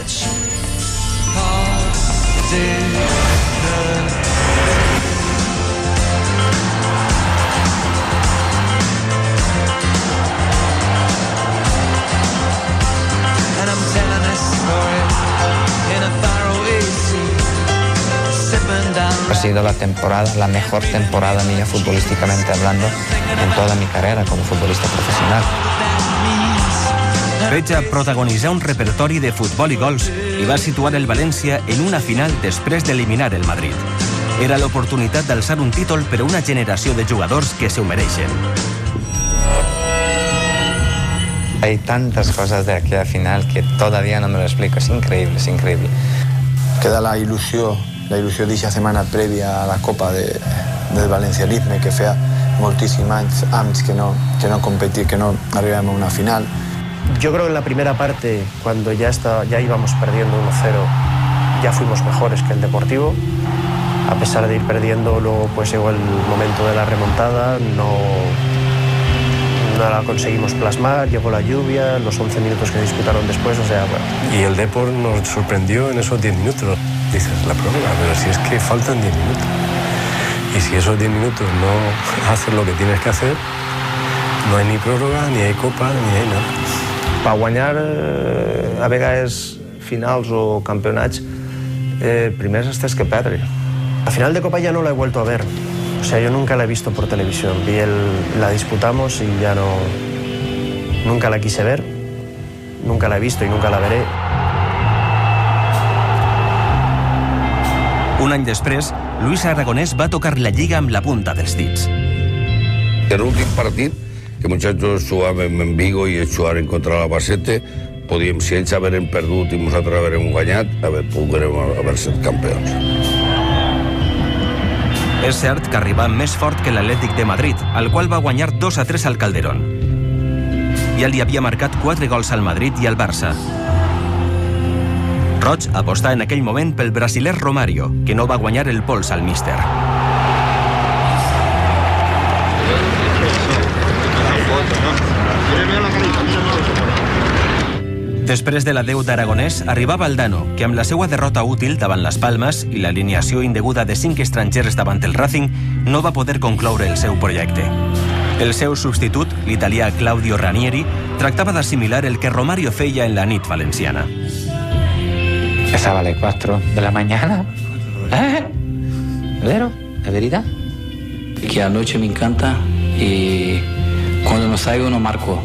Ha sido la mejor temporada mía futbolísticamente hablando en toda mi carrera como futbolista profesional. Veig a protagonitzar un repertori de futbol i gols i va situar el València en una final després d'eliminar el Madrid. Era l'oportunitat d'alçar un títol per a una generació de jugadors que se ho mereixen. Hay tantas cosas de aquella final que todavía no me lo explico. Es increíble, es increíble. Queda la il·lusió d'aquesta setmana prèvia a la Copa del valencianisme, que feia moltíssims anys que no competir, que no arribem a una final. Yo creo que en la primera parte, cuando ya íbamos perdiendo 1-0, ya fuimos mejores que el Deportivo. A pesar de ir perdiendo, luego pues llegó el momento de la remontada, no la conseguimos plasmar, llegó la lluvia, los 11 minutos que disputaron después, o sea, bueno. Y el Depor nos sorprendió en esos 10 minutos. Dices, la prórroga, pero si es que faltan 10 minutos. Y si esos 10 minutos no haces lo que tienes que hacer, no hay ni prórroga, ni hay copa, ni hay nada. Per guanyar a vegades finals o campionats, primer has que perdre. La final de Copa ya no la he vuelto a ver. O sea, yo nunca la he visto por televisión. La disputamos y ya no... Nunca la quise ver, nunca la he visto y nunca la veré. Un any després, Luis Aragonés va tocar la Lliga amb la punta dels dits. El últim partit, que muchachos jugàvem en Vigo i jugàvem contra l'Albacete, podíem, si ells haverem perdut i nosaltres haverem guanyat, poguérem haver estat campions. És cert que arribà més fort que l'Atlètic de Madrid, al qual va guanyar 2-3 al Calderón. Ja li havia marcat 4 gols al Madrid i al Barça. Roig apostà en aquell moment pel brasiler Romario, que no va guanyar el pols al míster. Després de l'adeu d'Aragonès, arribava Aldano, que amb la seva derrota útil davant les Palmes i l'alineació indeguda de 5 estrangers davant el Racing, no va poder concloure el seu projecte. El seu substitut, l'italià Claudio Ranieri, tractava d'assimilar el que Romario feia en la nit valenciana. Empezaba a las 4 de la mañana. ¿Verdad? ¿Es verdad? Que anoche me encanta y cuando no salgo no marco.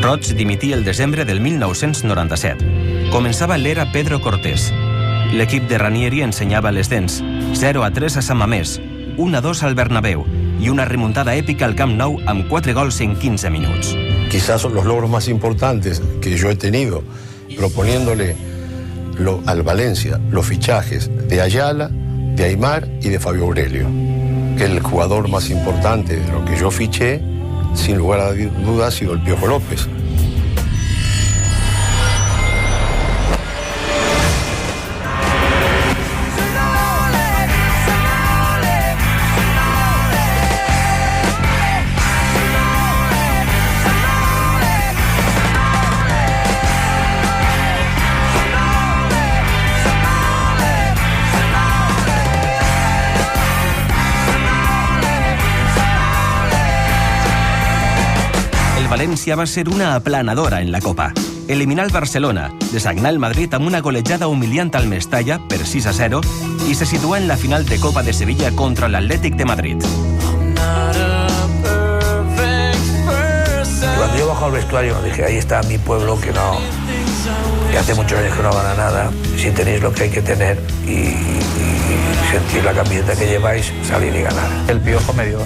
Roig dimití el desembre del 1997. Començava l'era Pedro Cortés. L'equip de Ranieri ensenyava les dents. 0-3 a Sant Mamés, 1-2 al Bernabéu y una remontada épica al Camp Nou amb 4 gols en 15 minuts. Quizás son los logros más importantes que yo he tenido, proponiéndole al Valencia los fichajes de Ayala, de Aimar y de Fabio Aurelio. Que el jugador más importante de lo que yo fiché, sin lugar a dudas, ha sido el Piojo López. València va ser una aplanadora en la Copa. Eliminar el Barcelona, desagnar el Madrid amb una golejada humiliant al Mestalla per 6-0 i se situa en la final de Copa de Sevilla contra l'Atlètic de Madrid. Cuando yo bajo al vestuario dije, ahí está mi pueblo que hace muchos años que no gana nada. Si tenéis lo que hay que tener y sentir la camiseta que lleváis, salir y ganar. El Piojo medio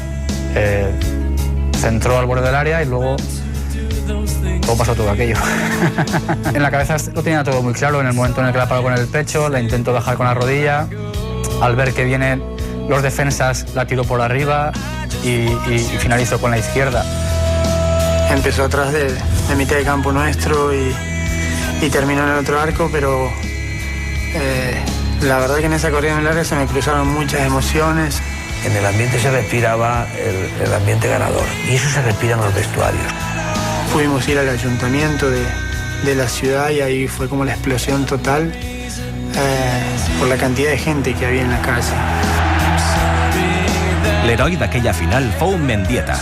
centró al borde del área y luego pasó todo aquello. En la cabeza lo tenía todo muy claro. En el momento en el que la paro con el pecho, la intento bajar con la rodilla. Al ver que vienen los defensas, la tiro por arriba y finalizo con la izquierda. Empezó atrás de mitad de campo nuestro y terminó en el otro arco, pero la verdad que en esa corrida en el área se me cruzaron muchas emociones. En el ambiente se respiraba el ambiente ganador y eso se respira en los vestuarios. Pudimos ir al ayuntamiento de de la ciudad y ahí fue como la explosión total por la cantidad de gente que había en la calle. L'heroi d'aquella final fou Mendieta.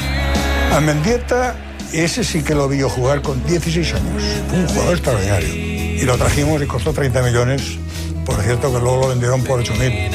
A Mendieta, ese sí que lo vi yo jugar con 16 años. Un jugador extraordinario. Y lo trajimos y costó 30 millones. Por cierto que luego lo vendieron por 8.000.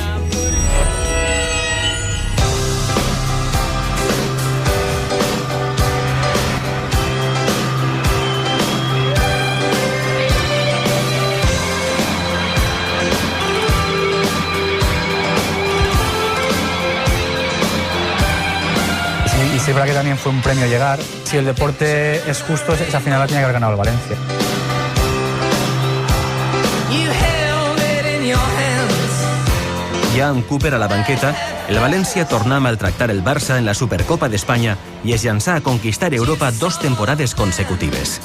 Y sí, es verdad que también fue un premio llegar. Si el deporte es justo, esa final la tiene que haber ganado el Valencia. Ja amb Cooper a la banqueta, el València tornà a maltractar el Barça en la Supercopa d'Espanya i es llançà a conquistar Europa 2 temporades consecutives.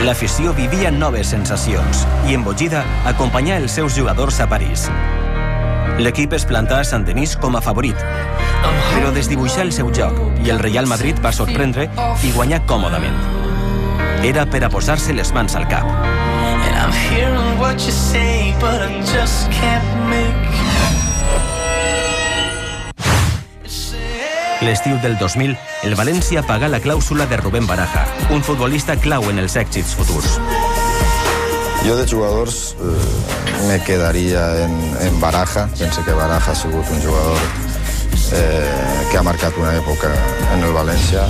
L'afició vivia noves sensacions i, embogida, acompanyà els seus jugadors a París. L'equip es plantà a Saint-Denis com a favorit, però desdibuixà el seu joc i el Real Madrid va sorprendre i guanyar còmodament. Era per a posar-se les mans al cap. L'estiu del 2000, el València pagà la clàusula de Rubén Baraja, un futbolista clau en els èxits futurs. Jo de jugadors me quedaria en Baraja. Penso que Baraja ha sigut un jugador que ha marcat una època en el València.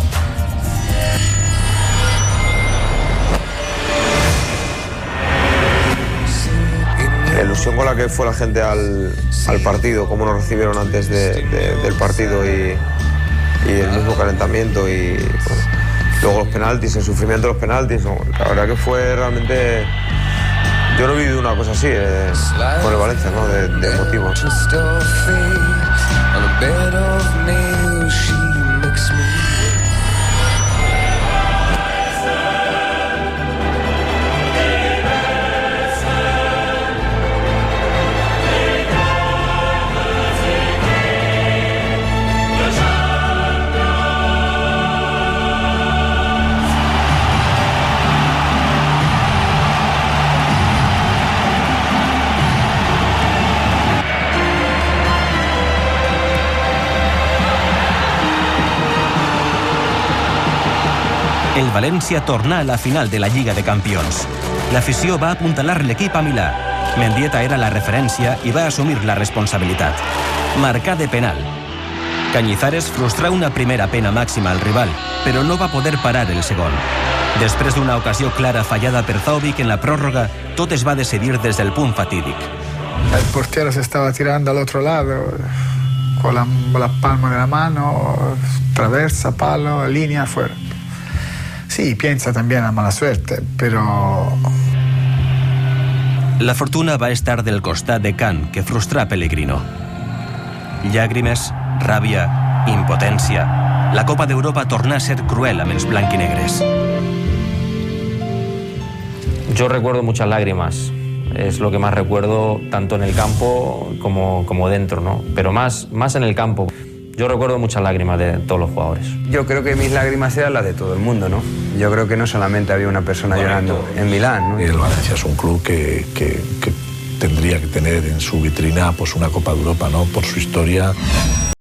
La ilusión con la que fue la gente al partido, cómo nos recibieron antes del partido y el mismo calentamiento y bueno, luego los penaltis, el sufrimiento de los penaltis, ¿no? La verdad que fue realmente... Yo no he vivido una cosa así con el Valencia, ¿no? De emotivo. El València tornà a la final de la Lliga de Campions. L'afició va apuntalar l'equip a Milà. Mendieta era la referència i va assumir la responsabilitat. Marcà de penal. Cañizares frustrà una primera pena màxima al rival, però no va poder parar el segon. Després d'una ocasió clara fallada per Zovic en la pròrroga, tot es va decidir des del punt fatídic. El portero se estaba tirando al otro lado con la palma de la mano, traversa, palo, línea, fuera. Sí, piensa también a mala suerte, pero... La fortuna va estar del costat de Can, que frustrà Pellegrino. Llàgrimes, ràbia, impotència. La Copa d'Europa tornà a ser cruel amb els blanquinegres. Yo recuerdo muchas lágrimas. Es lo que más recuerdo, tanto en el campo como dentro, ¿no? Pero más en el campo. Yo recuerdo muchas lágrimas de todos los jugadores. Yo creo que mis lágrimas eran las de todo el mundo, ¿no? Yo creo que no solamente había una persona llorando en Milán, ¿no? El Valencia es un club que tendría que tener en su vitrina pues una Copa de Europa, ¿no? Por su historia.